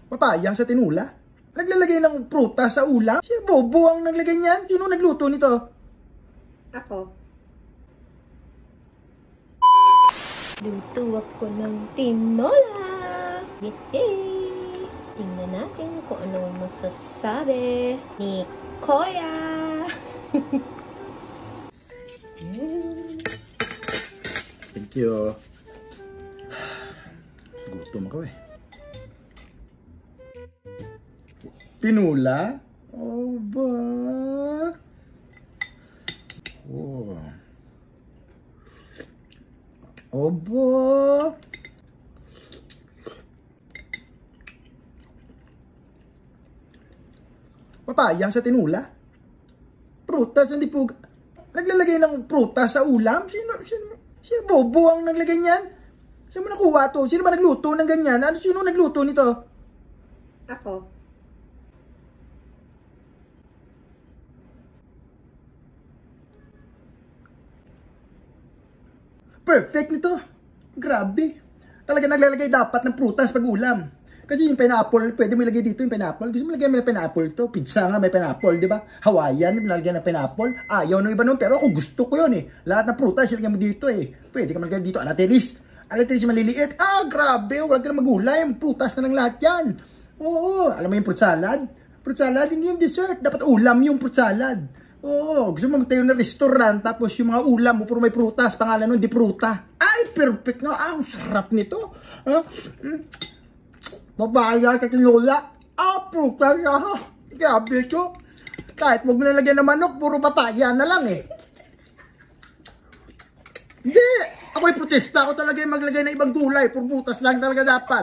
Papaya sa tinula? Naglalagay ng prutas sa ulam? Sino bobo ang naglagay niyan? Sino nagluto nito? Ako. Luto ako ng tinola. Yehey! Tingnan natin kung anong masasabi ni Koya. Thank you. Gutom ako eh. Tinula? Oh ba? Oh. Obo. Papaya sa tinula? Prutas, hindi po. Naglalagay ng prutas sa ulam? Sino bobo ang naglagay niyan? Saan mo nakuha to? Sino ba nagluto ng ganyan? Sino nagluto nito? Ako. Perfect nito. Grabe. Talaga naglalagay dapat ng prutas pag ulam. Kasi yung pineapple, pwede mo ilagay dito yung pineapple. Gusto mo ilagay mo ng pineapple to. Pizza nga may pineapple, di ba? Hawaiian, nilagyan ng pineapple. Ayaw ng iba nun, pero ako gusto ko yun eh. Lahat ng prutas, ilagay mo dito eh. Pwede ka malagay dito, anatilis. Anatilis maliliit. Grabe, wala ka na magulay. Prutas na lang lahat yan. Oo, alam mo yung fruit salad? Fruit salad, hindi yung dessert. Dapat ulam yung fruit salad. Oo, gusto mo magtayo ng restaurant, tapos yung mga ulam mo, puro may prutas, pangalan nun, di pruta. Ay, perfect nga. Ang sarap nito. Papaya sa tinola. Prutas na. Grabe ito. Kahit huwag mo nalagyan ng manok, puro papaya na lang eh. Hindi. Ako'y protesta. Ako talaga yung maglagay ng ibang gulay. Puro prutas lang talaga dapat.